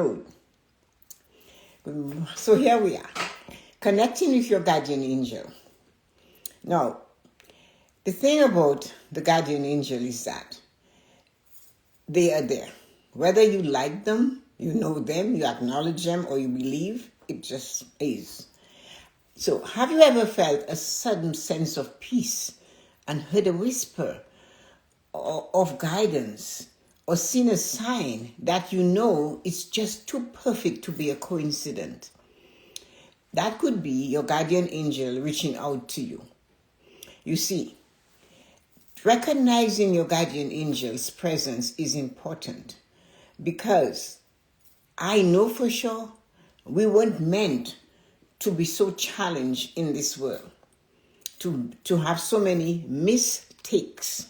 road. So here we are, connecting with your guardian angel. Now, the thing about the guardian angel is that they are there. Whether you like them, you know them, you acknowledge them, or you believe, it just is. So have you ever felt a sudden sense of peace and heard a whisper of guidance or seen a sign that you know it's just too perfect to be a coincidence? That could be your guardian angel reaching out to you. You see, recognizing your guardian angel's presence is important because I know for sure we weren't meant to be so challenged in this world, to have so many mistakes.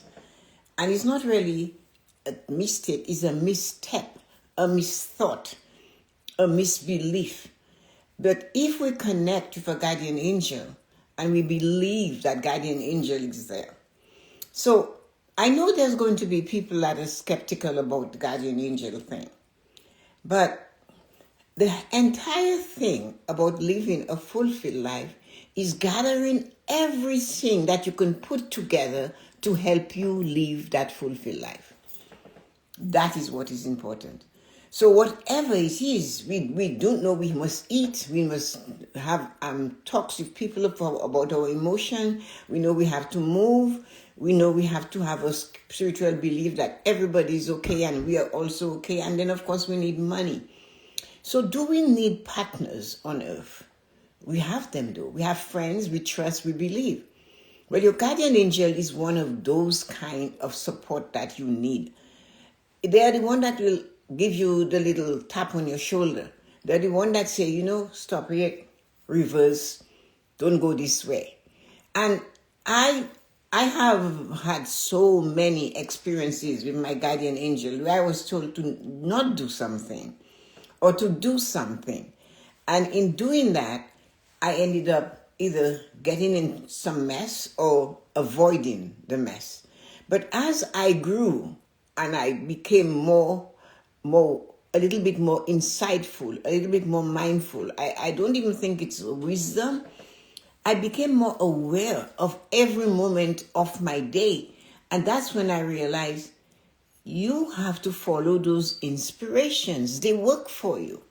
And it's not really a mistake, it's a misstep, a misthought, a misbelief. But if we connect with a guardian angel and we believe that guardian angel is there. So I know there's going to be people that are skeptical about the guardian angel thing. But the entire thing about living a fulfilled life is gathering everything that you can put together to help you live that fulfilled life. That is what is important. So whatever it is, we don't know, we must eat, we must have talks with people about our emotion, we know we have to move, we know we have to have a spiritual belief that everybody is okay and we are also okay, and then of course we need money. So do we need partners on earth? We have them though. We have friends, we trust, we believe. Well, your guardian angel is one of those kind of support that you need. They are the one that will give you the little tap on your shoulder. They're the one that say, stop it, reverse, don't go this way. And I have had so many experiences with my guardian angel where I was told to not do something or to do something. And in doing that, I ended up either getting in some mess or avoiding the mess. But as I grew and I became a little bit more insightful, a little bit more mindful, I don't even think it's wisdom. I became more aware of every moment of my day. And that's when I realized you have to follow those inspirations. They work for you.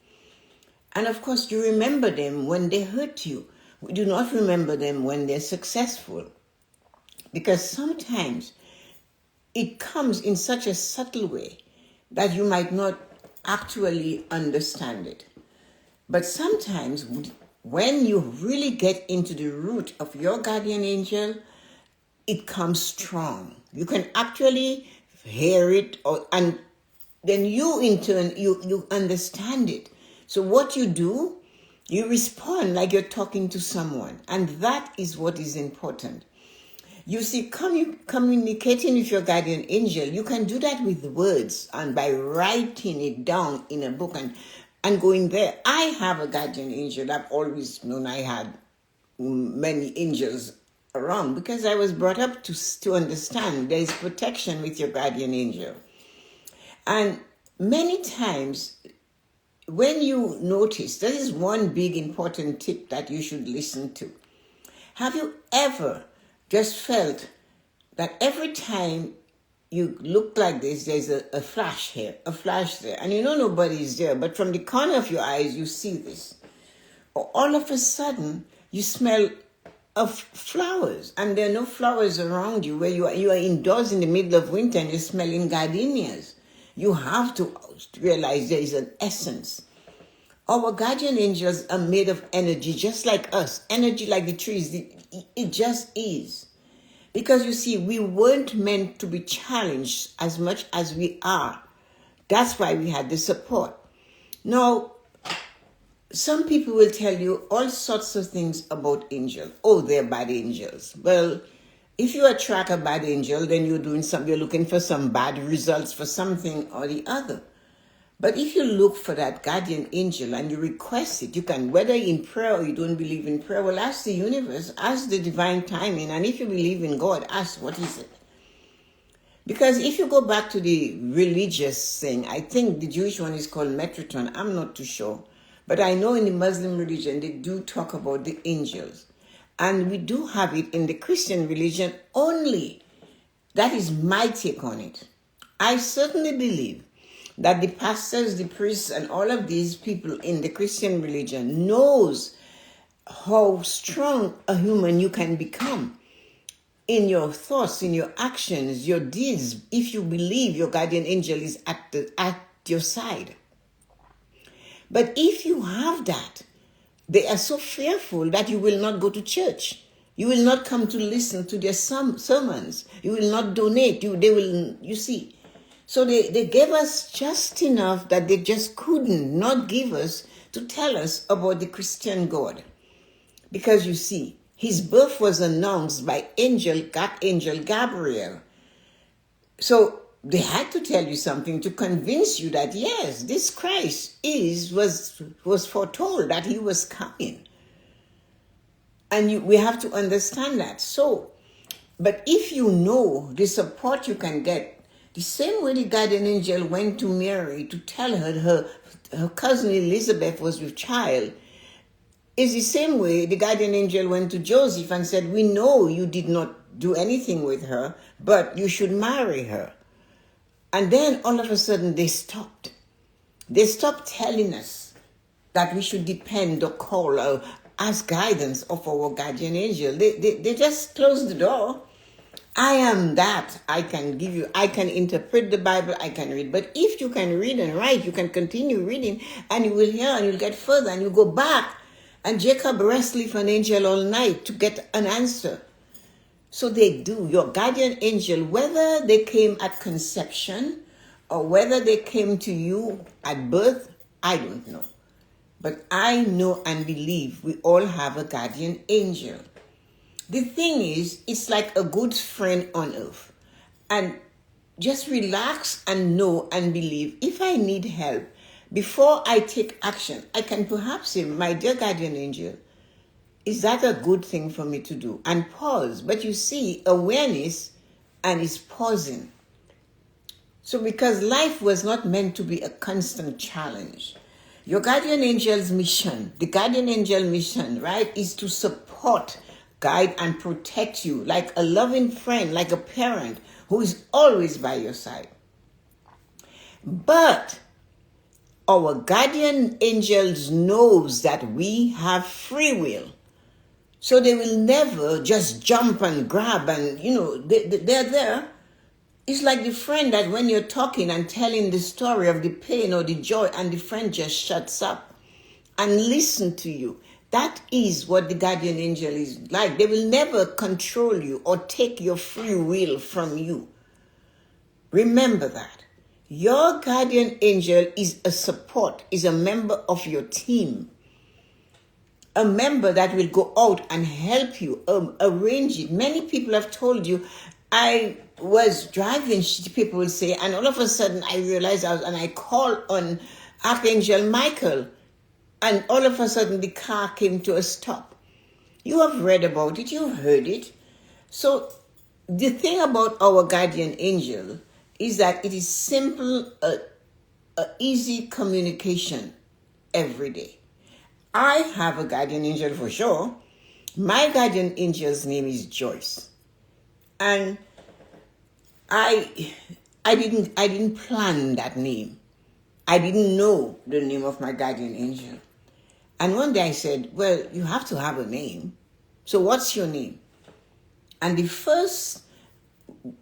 And of course, you remember them when they hurt you. We do not remember them when they're successful. Because sometimes it comes in such a subtle way that you might not actually understand it. But sometimes when you really get into the root of your guardian angel, it comes strong. You can actually hear it, and then you in turn, you understand it. So what you do, you respond like you're talking to someone. And that is what is important. You see, communicating with your guardian angel, you can do that with words and by writing it down in a book and going there. I have a guardian angel. I've always known I had many angels around because I was brought up to understand there is protection with your guardian angel. And many times, when you notice, there is one big important tip that you should listen to. Have you ever just felt that every time you look like this, there's a flash here, a flash there, and you know nobody's there, but from the corner of your eyes, you see this. Or all of a sudden, you smell of flowers, and there are no flowers around you, where you are indoors in the middle of winter and you're smelling gardenias. You have to realize there is an essence. Our guardian angels are made of energy, just like us. Energy like the trees. It just is. Because you see, we weren't meant to be challenged as much as we are. That's why we had the support. Now, some people will tell you all sorts of things about angels. Oh, they're bad angels. Well, if you attract a bad angel, then you're looking for some bad results for something or the other. But if you look for that guardian angel and you request it, you can, whether in prayer or you don't believe in prayer, well, ask the universe, ask the divine timing. And if you believe in God, ask, what is it? Because if you go back to the religious thing, I think the Jewish one is called Metatron. I'm not too sure. But I know in the Muslim religion, they do talk about the angels. And we do have it in the Christian religion only. That is my take on it. I certainly believe that the pastors, the priests, and all of these people in the Christian religion knows how strong a human you can become in your thoughts, in your actions, your deeds, if you believe your guardian angel is at your side. But if you have that, they are so fearful that you will not go to church. You will not come to listen to their sermons. You will not donate. You see. So they gave us just enough that they just couldn't not give us to tell us about the Christian God. Because you see, his birth was announced by Archangel Gabriel. So they had to tell you something to convince you that yes, this Christ was foretold that he was coming. And we have to understand that. So, but if you know the support you can get, the same way the guardian angel went to Mary to tell her cousin Elizabeth was with child, is the same way the guardian angel went to Joseph and said, we know you did not do anything with her, but you should marry her. And then all of a sudden they stopped. They stopped telling us that we should depend or call or ask guidance of our guardian angel. They just closed the door. I am that. I can interpret the Bible, I can read. But if you can read and write, you can continue reading and you will hear and you'll get further and you go back. And Jacob wrestled for an angel all night to get an answer. So they do. Your guardian angel, whether they came at conception or whether they came to you at birth, I don't know. But I know and believe we all have a guardian angel. The thing is, it's like a good friend on earth. And just relax and know and believe. If I need help, before I take action, I can perhaps say, my dear guardian angel, is that a good thing for me to do? And pause. But you see, awareness and is pausing. So because life was not meant to be a constant challenge. Your guardian angel's mission, the guardian angel mission, right, is to support, guide, and protect you like a loving friend, like a parent who is always by your side. But our guardian angels knows that we have free will. So they will never just jump and grab and, they're there. It's like the friend that when you're talking and telling the story of the pain or the joy and the friend just shuts up and listen to you. That is what the guardian angel is like. They will never control you or take your free will from you. Remember that. Your guardian angel is a support, is a member of your team. A member that will go out and help you arrange it. Many people have told you, I was driving, people will say, and all of a sudden I realized I called on Archangel Michael, and all of a sudden the car came to a stop. You have read about it, you've heard it. So the thing about our guardian angel is that it is simple, easy communication every day. I have a guardian angel for sure. My guardian angel's name is Joyce. And I didn't plan that name. I didn't know the name of my guardian angel. And one day I said, well, you have to have a name. So what's your name? And the first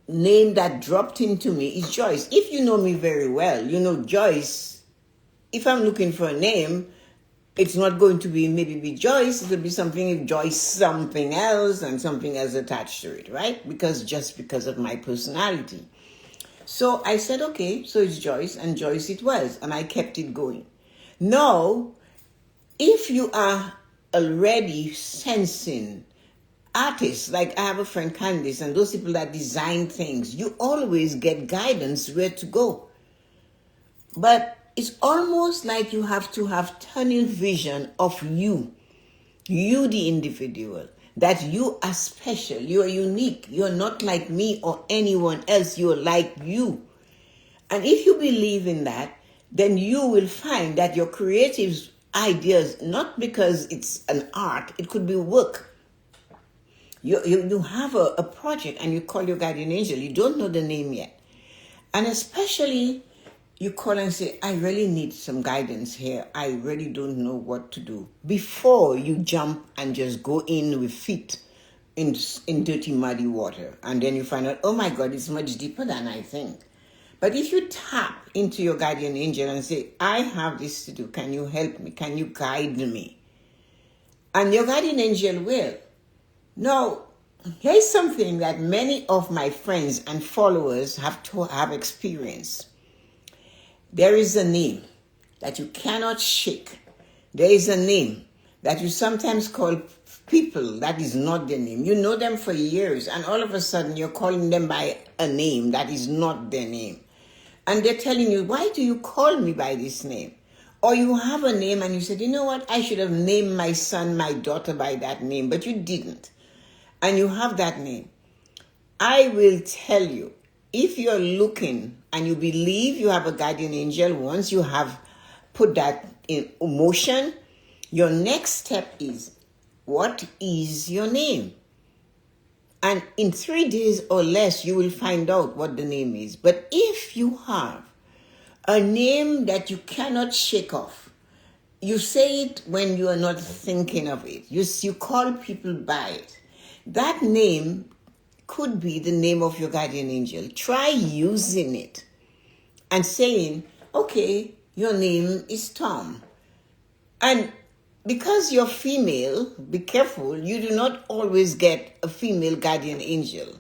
name that dropped into me is Joyce. If you know me very well, you know Joyce. If I'm looking for a name, it's not going to be Joyce. It will be something, Joyce something else and something else attached to it, right? Because of my personality. So I said, okay, so it's Joyce, and Joyce it was, and I kept it going. Now, if you are already sensing artists, like I have a friend Candice, and those people that design things, you always get guidance where to go. But it's almost like you have to have tunnel vision of you the individual. that you are special, you are unique, you're not like me or anyone else, you're like you. And if you believe in that, then you will find that your creative ideas, not because it's an art, it could be work. You have a project and you call your guardian angel, you don't know the name yet. And especially you call and say, I really need some guidance here. I really don't know what to do. Before you jump and just go in with feet in dirty, muddy water. And then you find out, oh my God, it's much deeper than I think. But if you tap into your guardian angel and say, I have this to do. Can you help me? Can you guide me? And your guardian angel will. Now, here's something that many of my friends and followers have experienced. There is a name that you cannot shake. There is a name that you sometimes call people that is not their name. You know them for years, and all of a sudden you're calling them by a name that is not their name. And they're telling you, why do you call me by this name? Or you have a name and you said, you know what, I should have named my son, my daughter by that name, but you didn't. And you have that name. I will tell you, if you're looking and you believe you have a guardian angel, once you have put that in motion, your next step is, what is your name? And in 3 days or less, you will find out what the name is. But if you have a name that you cannot shake off, you say it when you are not thinking of it. You call people by it. That name could be the name of your guardian angel. Try using it and saying, okay, your name is Tom. And because you're female, be careful, you do not always get a female guardian angel.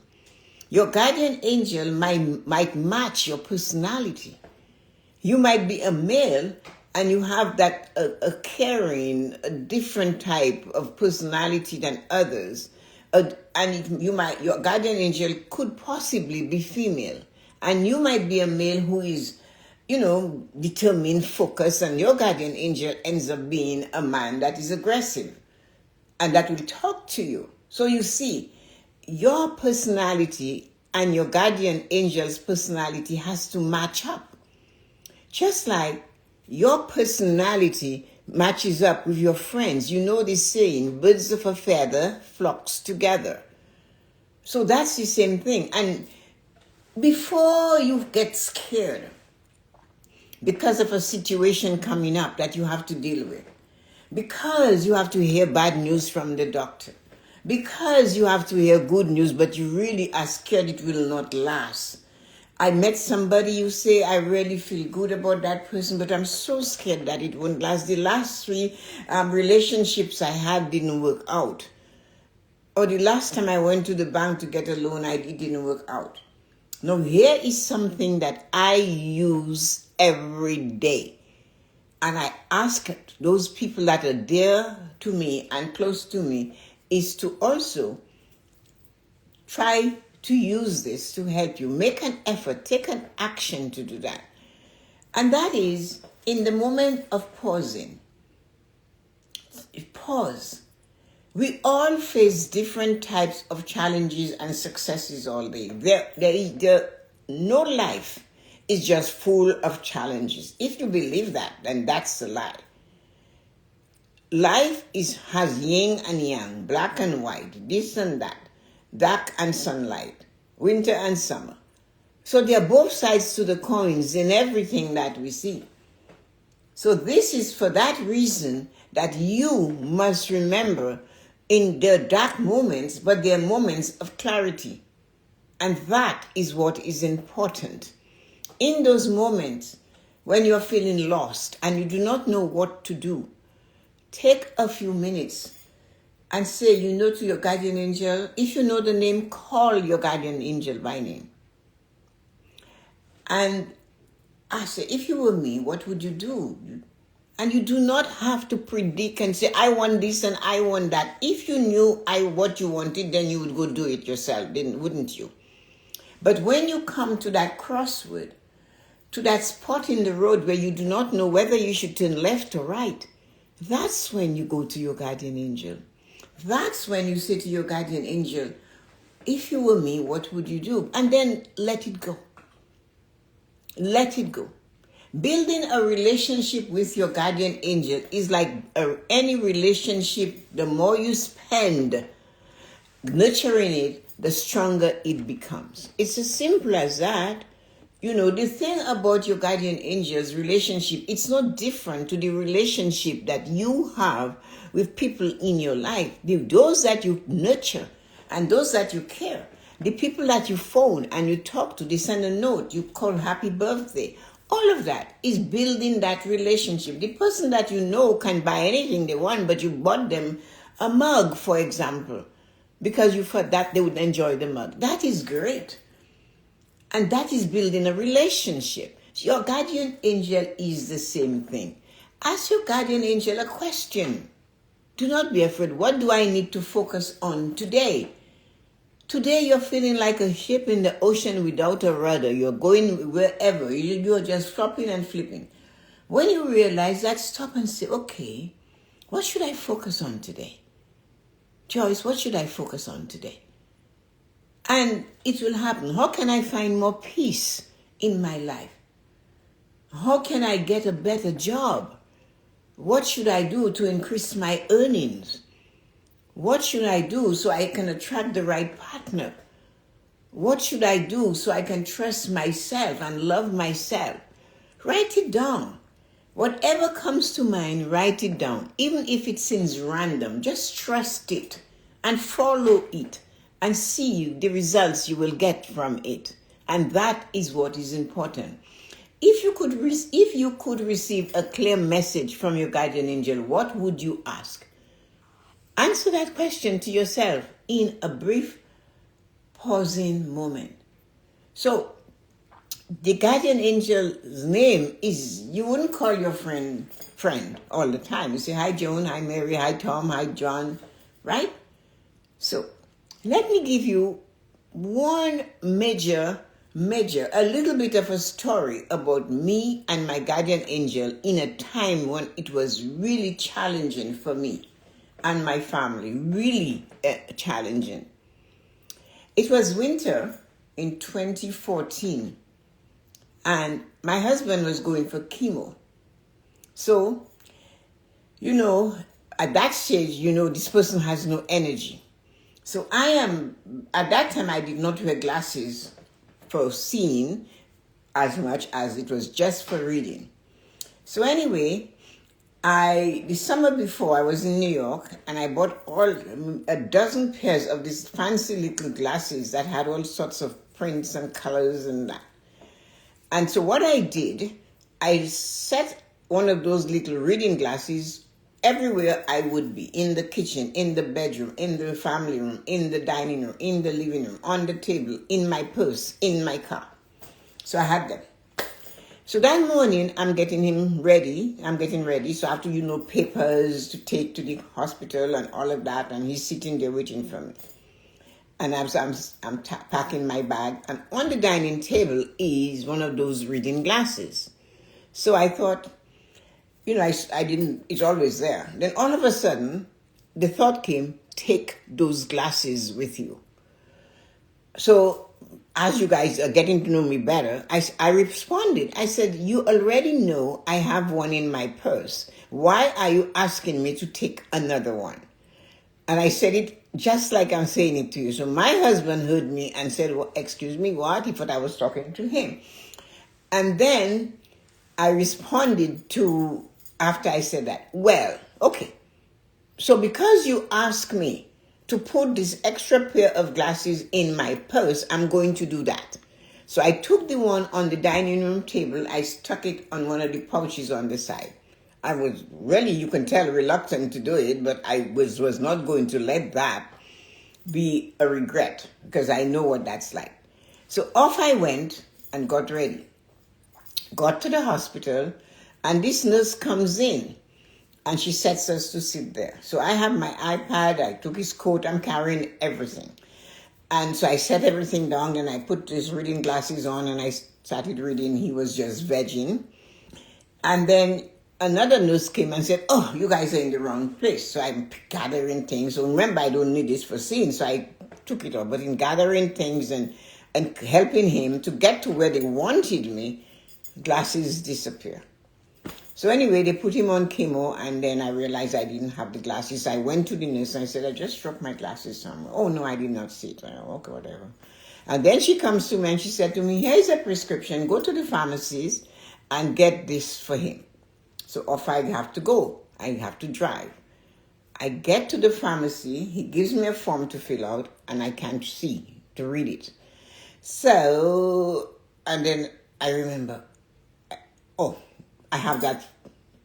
Your guardian angel might match your personality. You might be a male and you have that a caring, a different type of personality than others. And your guardian angel could possibly be female. And you might be a male who is, determined, focused, and your guardian angel ends up being a man that is aggressive and that will talk to you. So you see, your personality and your guardian angel's personality has to match up. Just like your personality matches up with your friends. You know this saying, birds of a feather flocks together. So that's the same thing. And before you get scared because of a situation coming up that you have to deal with, because you have to hear bad news from the doctor, because you have to hear good news, but you really are scared it will not last. I met somebody, you say, I really feel good about that person, but I'm so scared that it won't last. The last 3 relationships I had didn't work out. Or the last time I went to the bank to get a loan, it didn't work out. Now, here is something that I use every day. And I ask those people that are dear to me and close to me is to also try to use this to help you. Make an effort, take an action to do that. And that is, in the moment of pausing, pause. We all face different types of challenges and successes all day. No life is just full of challenges. If you believe that, then that's a lie. Life has yin and yang, black and white, this and that, dark and sunlight, winter and summer. So there are both sides to the coins in everything that we see. So this is for that reason that you must remember in the dark moments, but there are moments of clarity. And that is what is important. In those moments when you're feeling lost and you do not know what to do, take a few minutes and say, to your guardian angel, if you know the name, call your guardian angel by name. And ask, if you were me, what would you do? And you do not have to predict and say, I want this and I want that. If you knew what you wanted, then you would go do it yourself, wouldn't you? But when you come to that crossroad, to that spot in the road where you do not know whether you should turn left or right, that's when you go to your guardian angel. That's when you say to your guardian angel, if you were me, what would you do? And then let it go. Let it go. Building a relationship with your guardian angel is like any relationship. The more you spend nurturing it, the stronger it becomes. It's as simple as that. The thing about your guardian angel's relationship, it's not different to the relationship that you have with people in your life. Those that you nurture and those that you care. The people that you phone and you talk to, they send a note, you call happy birthday. All of that is building that relationship. The person that you know can buy anything they want, but you bought them a mug, for example, because you thought that they would enjoy the mug. That is great. And that is building a relationship. Your guardian angel is the same thing. Ask your guardian angel a question. Do not be afraid. What do I need to focus on today? Today you're feeling like a ship in the ocean without a rudder. You're going wherever. You're just flopping and flipping. When you realize that, stop and say, okay, what should I focus on today? Joyce, what should I focus on today? And it will happen. How can I find more peace in my life? How can I get a better job? What should I do to increase my earnings? What should I do so I can attract the right partner? What should I do so I can trust myself and love myself? Write it down. Whatever comes to mind, write it down. Even if it seems random, just trust it and follow it and see the results you will get from it. And that is what is important. If you could receive a clear message from your guardian angel, what would you ask? Answer that question to yourself in a brief pausing moment. So, the guardian angel's name is, you wouldn't call your friend all the time. You say, hi Joan, hi Mary, hi Tom, hi John, right? So, let me give you one major, a little bit of a story about me and my guardian angel in a time when it was really challenging for me and my family, really challenging. It was winter in 2014 and my husband was going for chemo. So, at that stage, this person has no energy. So at that time I did not wear glasses for seeing as much as it was just for reading. So anyway, the summer before I was in New York and I bought a dozen pairs of these fancy little glasses that had all sorts of prints and colors and that. And so what I did, I set one of those little reading glasses everywhere I would be, in the kitchen, in the bedroom, in the family room, in the dining room, in the living room, on the table, in my purse, in my car. So I had them. So that morning, I'm getting ready. So I have to, papers to take to the hospital and all of that. And he's sitting there waiting for me. And I'm packing my bag. And on the dining table is one of those reading glasses. So I thought, I didn't, it's always there. Then all of a sudden, the thought came, take those glasses with you. So as you guys are getting to know me better, I responded. I said, you already know I have one in my purse. Why are you asking me to take another one? And I said it just like I'm saying it to you. So my husband heard me and said, well, excuse me, what? He thought I was talking to him. And then I responded after I said that, well, okay. So because you asked me to put this extra pair of glasses in my purse, I'm going to do that. So I took the one on the dining room table. I stuck it on one of the pouches on the side. I was really, you can tell, reluctant to do it, but I was not going to let that be a regret because I know what that's like. So off I went and got ready. Got to the hospital, and this nurse comes in and she sets us to sit there. So I have my iPad, I took his coat, I'm carrying everything. And so I set everything down and I put his reading glasses on and I started reading. He was just vegging. And then another nurse came and said, "Oh, you guys are in the wrong place." So I'm gathering things. So remember, I don't need this for seeing, so I took it off. But in gathering things and helping him to get to where they wanted me, glasses disappear. So anyway, they put him on chemo, and then I realized I didn't have the glasses. I went to the nurse and I said, "I just dropped my glasses somewhere." "Oh, no, I did not see it." "Okay, whatever." And then she comes to me and she said to me, "Here's a prescription. Go to the pharmacies and get this for him." So off I have to go. I have to drive. I get to the pharmacy. He gives me a form to fill out, and I can't see to read it. So, and then I remember, oh, I have that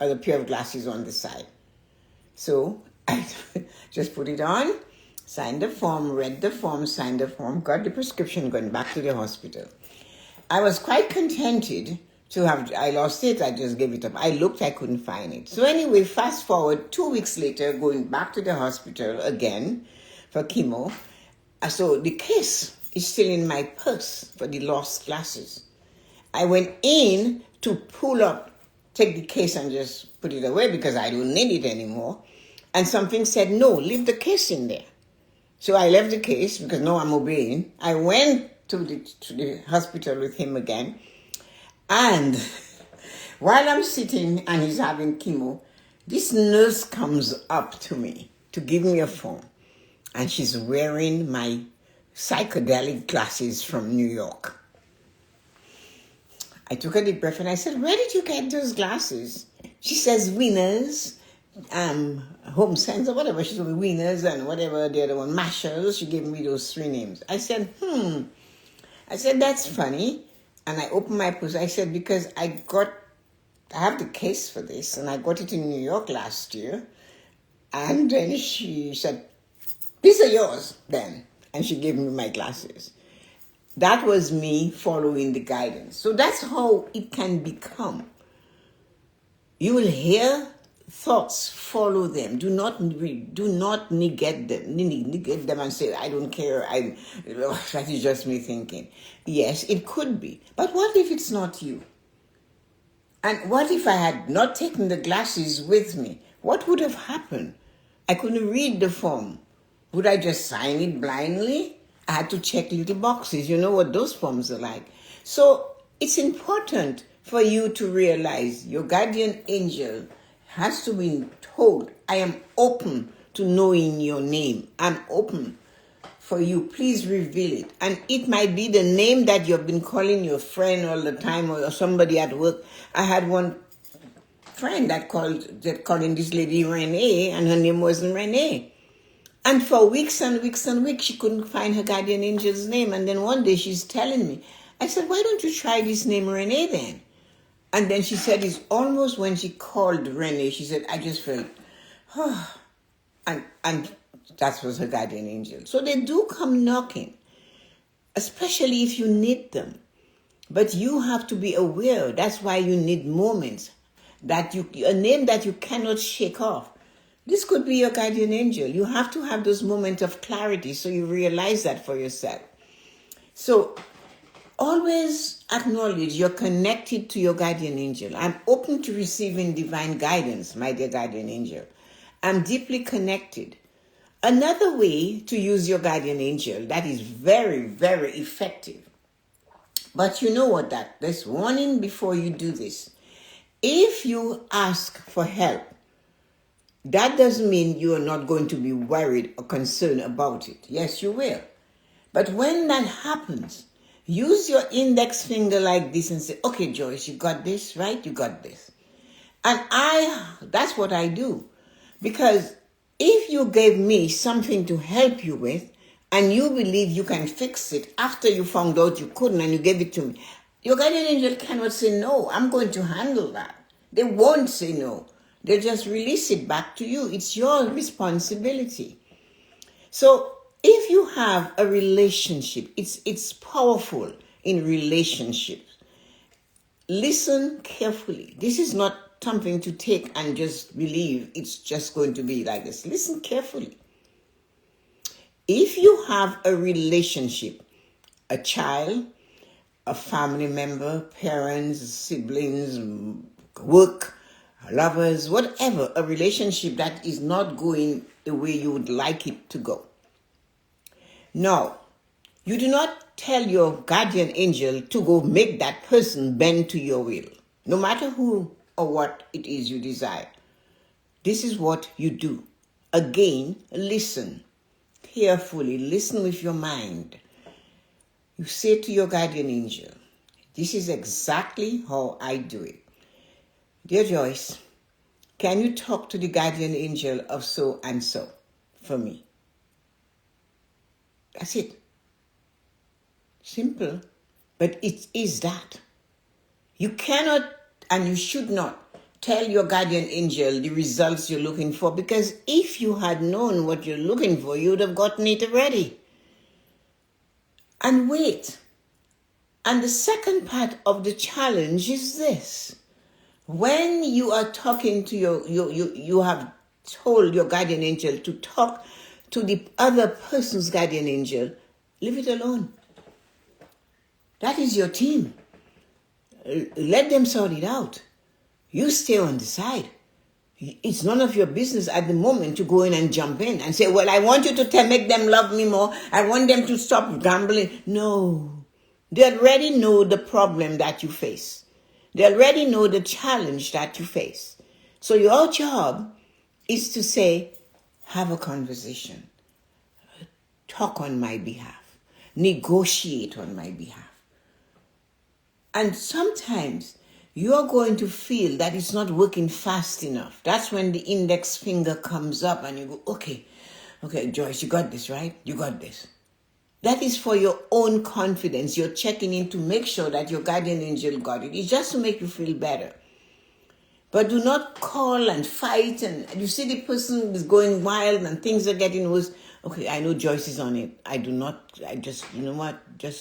other pair of glasses on the side. So I just put it on, signed the form, read the form, signed the form, got the prescription, going back to the hospital. I was quite contented to have, I lost it, I just gave it up. I looked, I couldn't find it. So anyway, fast forward 2 weeks later, going back to the hospital again for chemo. So the case is still in my purse for the lost glasses. I went in to pull up, take the case and just put it away because I don't need it anymore. And something said, "No, leave the case in there." So I left the case because now I'm obeying. I went to the hospital with him again. And while I'm sitting and he's having chemo, this nurse comes up to me to give me a form. And she's wearing my psychedelic glasses from New York. I took a deep breath and I said, "Where did you get those glasses?" She says, "Winners, Home Sense or whatever." She told me Winners and whatever the other one, Marshalls. She gave me those 3 names. I said, I said, "That's funny." And I opened my purse. I said, because I have the case for this and I got it in New York last year. And then she said, "These are yours then." And she gave me my glasses. That was me following the guidance. So that's how it can become. You will hear thoughts, follow them. Do not negate them and say, "I don't care. That is just me thinking." Yes, it could be. But what if it's not you? And what if I had not taken the glasses with me? What would have happened? I couldn't read the form. Would I just sign it blindly? I had to check little boxes. You know what those forms are like. So it's important for you to realize your guardian angel has to be told, "I am open to knowing your name. I'm open for you. Please reveal it." And it might be the name that you've been calling your friend all the time or somebody at work. I had one friend that calling this lady Renee, and her name wasn't Renee. And for weeks and weeks and weeks, she couldn't find her guardian angel's name. And then one day she's telling me, I said, "Why don't you try this name Renee then?" And then she said, it's almost when she called Renee, she said, I just felt, and that was her guardian angel. So they do come knocking, especially if you need them. But you have to be aware. That's why you need moments, a name that you cannot shake off. This could be your guardian angel. You have to have those moments of clarity so you realize that for yourself. So always acknowledge you're connected to your guardian angel. I'm open to receiving divine guidance, my dear guardian angel. I'm deeply connected. Another way to use your guardian angel that is very, very effective. But you know what there's warning before you do this. If you ask for help, that doesn't mean you are not going to be worried or concerned about it. Yes, you will. But when that happens, use your index finger like this and say, "Okay, Joyce, you got this, right? You got this." And that's what I do. Because if you gave me something to help you with, and you believe you can fix it after you found out you couldn't and you gave it to me, your guardian angel cannot say, "No, I'm going to handle that." They won't say no. They'll just release it back to you. It's your responsibility. So if you have a relationship, it's powerful in relationships. Listen carefully. This is not something to take and just believe it's just going to be like this. Listen carefully. If you have a relationship, a child, a family member, parents, siblings, work, lovers, whatever, a relationship that is not going the way you would like it to go. Now, you do not tell your guardian angel to go make that person bend to your will, no matter who or what it is you desire. This is what you do. Again, listen carefully, listen with your mind. You say to your guardian angel, this is exactly how I do it. Dear Joyce, can you talk to the guardian angel of so and so for me? That's it. Simple, but it is that. You cannot and you should not tell your guardian angel the results you're looking for, because if you had known what you're looking for, you would have gotten it already. And wait. And the second part of the challenge is this. When you are talking to you have told your guardian angel to talk to the other person's guardian angel, leave it alone. That is your team. Let them sort it out. You stay on the side. It's none of your business at the moment to go in and jump in and say, well, I want you to make them love me more. I want them to stop gambling. No. They already know the problem that you face. They already know the challenge that you face. So your job is to say, have a conversation. Talk on my behalf. Negotiate on my behalf. And sometimes you're going to feel that it's not working fast enough. That's when the index finger comes up and you go, okay, Joyce, you got this, right? You got this. That is for your own confidence. You're checking in to make sure that your guardian angel got it. It's just to make you feel better. But do not call and fight. And you see the person is going wild and things are getting worse. Okay, I know Joyce is on it. Just